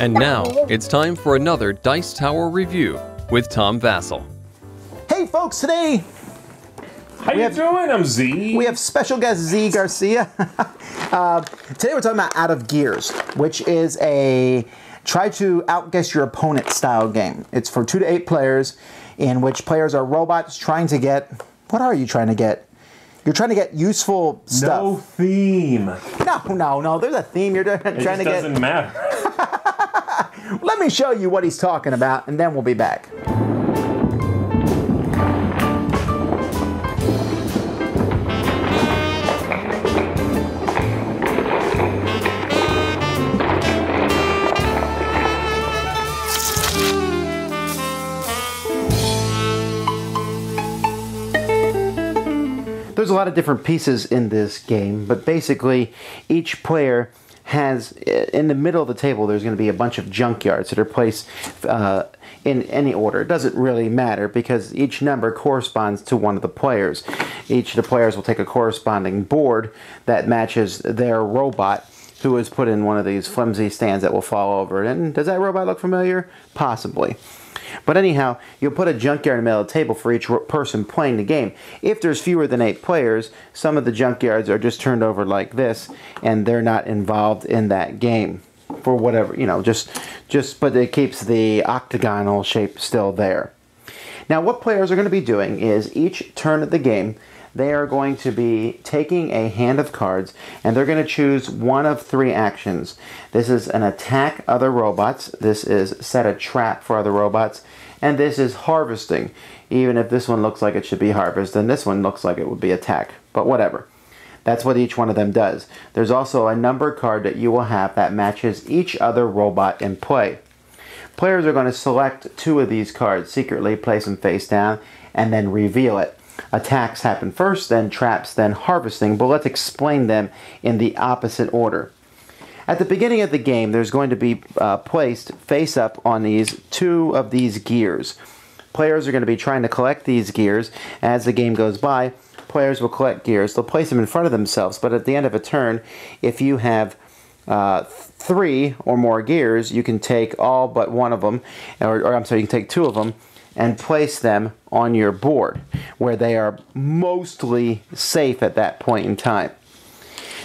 And now, it's time for another Dice Tower review with Tom Vasel. Hey folks, today... How you doing? I'm Z. We have special guest Z Garcia. Today we're talking about Out of Gears, which is a try to outguess your opponent style game. It's for 2 to 8 players, in which players are robots trying to get... What are you trying to get? You're trying to get useful stuff. No theme. No. There's a theme. You're trying to get... It doesn't matter. Let me show you what he's talking about, and then we'll be back. There's a lot of different pieces in this game, but basically each player has, in the middle of the table, there's going to be a bunch of junkyards that are placed in any order. It doesn't really matter because each number corresponds to one of the players. Each of the players will take a corresponding board that matches their robot, who is put in one of these flimsy stands that will fall over. And does that robot look familiar? Possibly. But anyhow, you'll put a junkyard in the middle of the table for each person playing the game. If there's fewer than 8 players, some of the junkyards are just turned over like this, and they're not involved in that game for whatever, but it keeps the octagonal shape still there. Now, what players are going to be doing is each turn of the game, they are going to be taking a hand of cards, and they're going to choose one of 3 actions. This is an attack other robots, this is set a trap for other robots, and this is harvesting. Even if this one looks like it should be harvest, and this one looks like it would be attack, but whatever. That's what each one of them does. There's also a number card that you will have that matches each other robot in play. Players are going to select 2 of these cards, secretly place them face down, and then reveal it. Attacks happen first, then traps, then harvesting, but let's explain them in the opposite order. At the beginning of the game, there's going to be placed face up on these 2 of these gears. Players are going to be trying to collect these gears. As the game goes by, players will collect gears. They'll place them in front of themselves, but at the end of a turn, if you have 3 or more gears, you can take all but one of them, or I'm sorry, you can take 2 of them, and place them on your board where they are mostly safe at that point in time.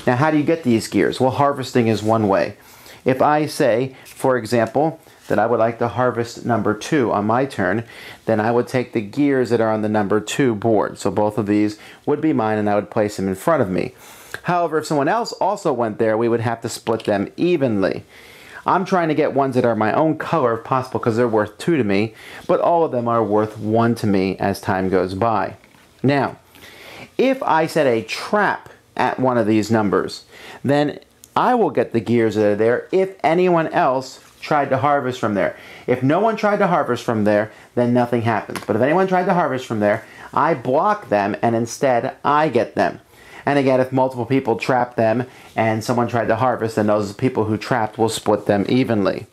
Now, how do you get these gears? Well, harvesting is one way. If I say, for example, that I would like to harvest number 2 on my turn, then I would take the gears that are on the number 2 board. So both of these would be mine, and I would place them in front of me. However, if someone else also went there, we would have to split them evenly. I'm trying to get ones that are my own color if possible because they're worth 2 to me, but all of them are worth 1 to me as time goes by. Now, if I set a trap at one of these numbers, then I will get the gears that are there if anyone else tried to harvest from there. If no one tried to harvest from there, then nothing happens. But if anyone tried to harvest from there, I block them and instead I get them. And again, if multiple people trap them and someone tried to harvest, then those people who trapped will split them evenly.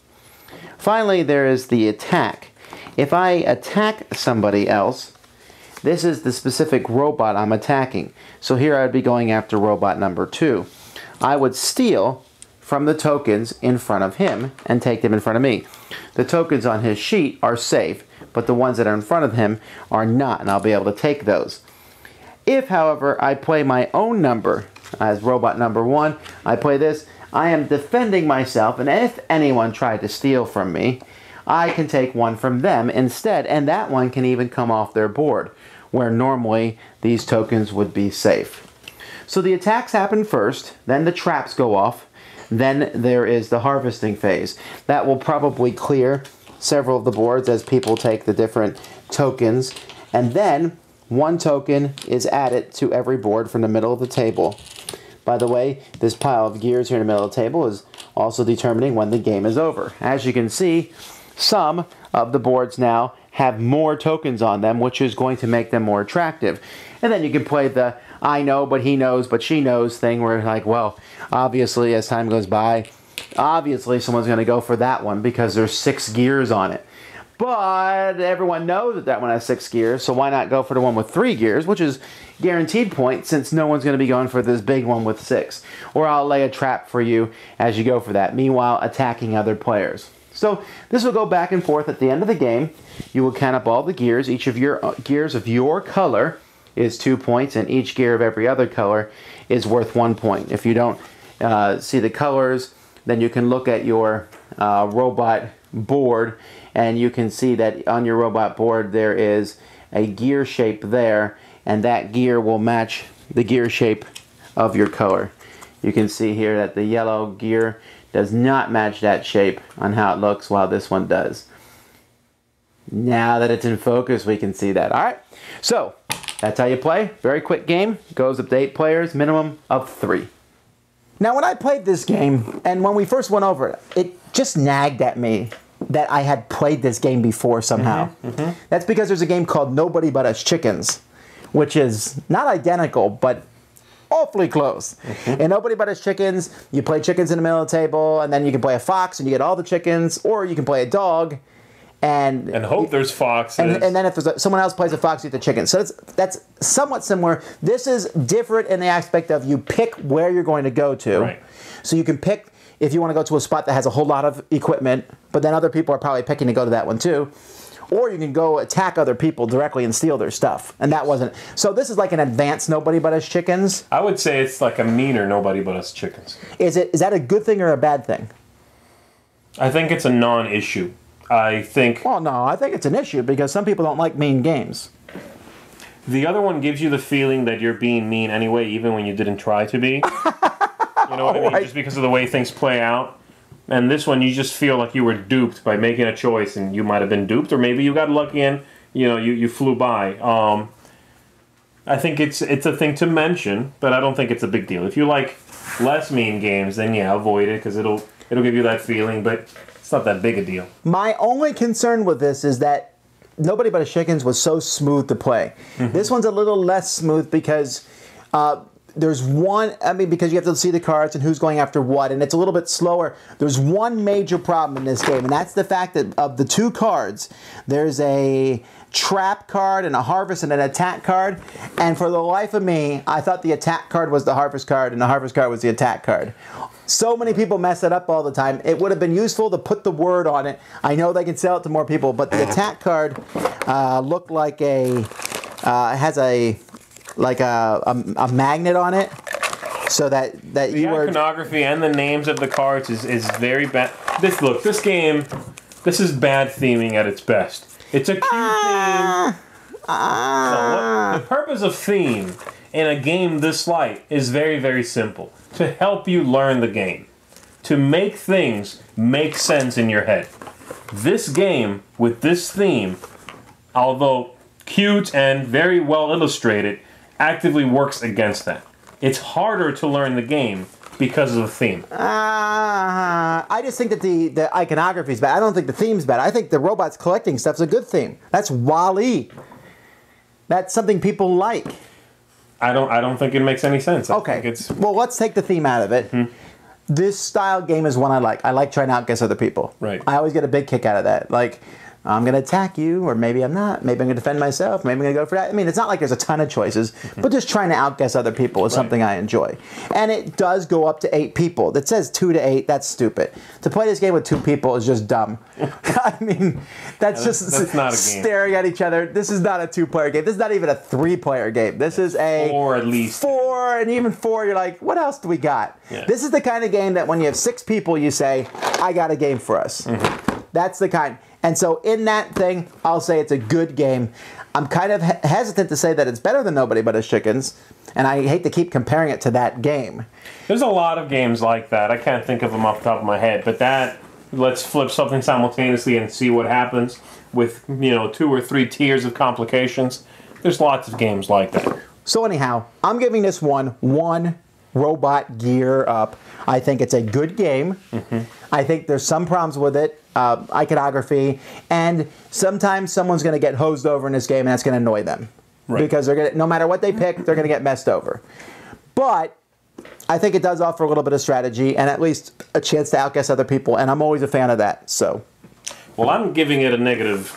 Finally, there is the attack. If I attack somebody else, this is the specific robot I'm attacking. So here I would be going after robot number 2. I would steal from the tokens in front of him and take them in front of me. The tokens on his sheet are safe, but the ones that are in front of him are not, and I'll be able to take those. If, however, I play my own number as robot number 1, I play this, I am defending myself, and if anyone tried to steal from me, I can take one from them instead, and that one can even come off their board, where normally these tokens would be safe. So the attacks happen first, then the traps go off, then there is the harvesting phase. That will probably clear several of the boards as people take the different tokens, and then 1 token is added to every board from the middle of the table. By the way, this pile of gears here in the middle of the table is also determining when the game is over. As you can see, some of the boards now have more tokens on them, which is going to make them more attractive. And then you can play the I know, but he knows, but she knows thing where like, well, obviously as time goes by, obviously someone's going to go for that one because there's 6 gears on it. But everyone knows that that one has 6 gears, so why not go for the one with 3 gears, which is guaranteed points since no one's going to be going for this big one with 6. Or I'll lay a trap for you as you go for that, meanwhile attacking other players. So this will go back and forth. At the end of the game, you will count up all the gears. Each of your gears of your color is 2 points, and each gear of every other color is worth 1 point. If you don't see the colors, then you can look at your robot board, and you can see that on your robot board there is a gear shape there, and that gear will match the gear shape of your color. You can see here that the yellow gear does not match that shape on how it looks, while this one does. Now that it's in focus, we can see that. All right, so that's how you play. Very quick game. Goes up to 8 players, minimum of 3. Now, when I played this game, and when we first went over it, it just nagged at me that I had played this game before somehow. That's because there's a game called Nobody But Us Chickens, which is not identical, but awfully close. And Nobody But Us Chickens, you play chickens in the middle of the table, and then you can play a fox and you get all the chickens, or you can play a dog and hope there's foxes. And then if there's someone else plays a fox, you get the chicken. So that's somewhat similar. This is different in the aspect of you pick where you're going to go to. Right. So you can pick if you want to go to a spot that has a whole lot of equipment, but then other people are probably picking to go to that one too. Or you can go attack other people directly and steal their stuff. And that wasn't... So this is like an advanced Nobody But Us Chickens. I would say it's like a meaner Nobody But Us Chickens. Is that a good thing or a bad thing? I think it's a non-issue. I think... Well, no, I think it's an issue because some people don't like mean games. The other one gives you the feeling that you're being mean anyway, even when you didn't try to be. You know what I mean? Right. Just because of the way things play out. And this one, you just feel like you were duped by making a choice, and you might have been duped, or maybe you got lucky and you flew by. I think it's a thing to mention, but I don't think it's a big deal. If you like less mean games, then yeah, avoid it because it'll give you that feeling, but it's not that big a deal. My only concern with this is that Nobody But Us Chickens was so smooth to play. This one's a little less smooth because there's one, because you have to see the cards and who's going after what, and it's a little bit slower. There's one major problem in this game, and that's the fact that of the 2 cards, there's a trap card and a harvest and an attack card, and for the life of me, I thought the attack card was the harvest card and the harvest card was the attack card. So many people mess it up all the time. It would have been useful to put the word on it. I know they can sell it to more people, but the attack card looked like has a magnet on it, so that The iconography and the names of the cards is very bad. This game, this is bad theming at its best. It's a cute theme. The purpose of theme in a game this light is very, very simple. To help you learn the game. To make things make sense in your head. This game, with this theme, although cute and very well illustrated, actively works against that. It's harder to learn the game because of the theme. I just think that the iconography is bad. I don't think the theme's bad. I think the robots collecting stuff's a good theme. That's Wall-E. That's something people like. I don't think it makes any sense. Okay. Well, let's take the theme out of it. This style game is one I like. I like trying to outguess other people. Right. I always get a big kick out of that. Like, I'm going to attack you, or maybe I'm not. Maybe I'm going to defend myself. Maybe I'm going to go for that. I mean, it's not like there's a ton of choices, but just trying to outguess other people is something I enjoy. And it does go up to 8 people. That says 2 to 8. That's stupid. To play this game with 2 people is just dumb. I mean, that's not a game. Staring at each other. This is not a 2-player game. This is not even a 3-player game. This is a 4 at least. 4, and even 4, you're like, what else do we got? Yeah. This is the kind of game that when you have 6 people, you say, I got a game for us. That's the kind. And so in that thing, I'll say it's a good game. I'm kind of hesitant to say that it's better than Nobody But Us Chickens, and I hate to keep comparing it to that game. There's a lot of games like that. I can't think of them off the top of my head, but let's flip something simultaneously and see what happens with, 2 or 3 tiers of complications. There's lots of games like that. So anyhow, I'm giving this one robot gear up. I think it's a good game. I think there's some problems with it, iconography, and sometimes someone's going to get hosed over in this game, and that's going to annoy them. Right. Because they're going to, no matter what they pick, they're going to get messed over. But I think it does offer a little bit of strategy and at least a chance to outguess other people, and I'm always a fan of that. So, well, I'm giving it a negative.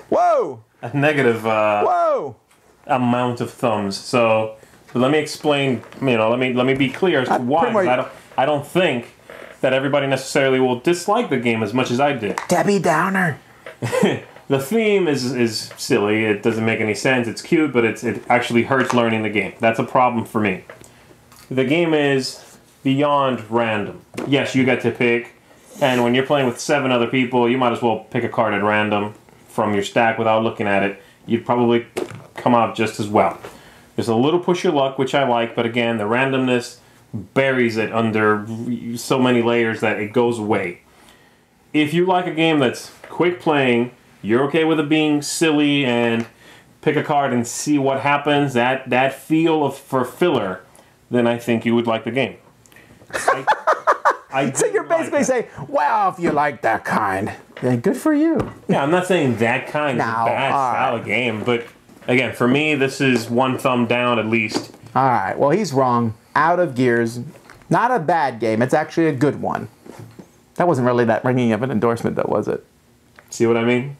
Whoa! A negative. Whoa! Amount of thumbs. So let me explain. Let me be clear as to why. I don't think that everybody necessarily will dislike the game as much as I did. Debbie Downer. The theme is silly. It doesn't make any sense. It's cute, but it actually hurts learning the game. That's a problem for me. The game is beyond random. Yes, you get to pick, and when you're playing with 7 other people, you might as well pick a card at random from your stack without looking at it. You'd probably come out just as well. There's a little push your luck, which I like, but again, the randomness buries it under so many layers that it goes away. If you like a game that's quick playing, you're okay with it being silly and pick a card and see what happens, that feel for filler, then I think you would like the game. So you're basically saying, well, if you like that kind, then good for you. Yeah, I'm not saying that kind is a bad style of game, but again, for me, this is 1 thumb down at least. All right, well, he's wrong. Out of Gears, not a bad game. It's actually a good one. That wasn't really that ringing of an endorsement, though, was it? See what I mean?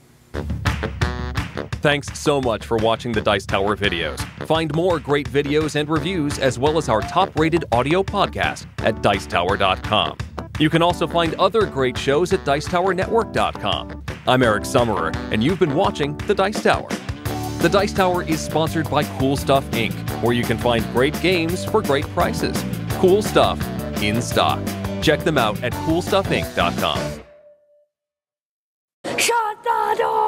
Thanks so much for watching the Dice Tower videos. Find more great videos and reviews, as well as our top-rated audio podcast at Dicetower.com. You can also find other great shows at Dicetowernetwork.com. I'm Eric Summerer, and you've been watching The Dice Tower. The Dice Tower is sponsored by Cool Stuff Inc., where you can find great games for great prices. Cool stuff in stock. Check them out at CoolStuffInc.com. Shut the door!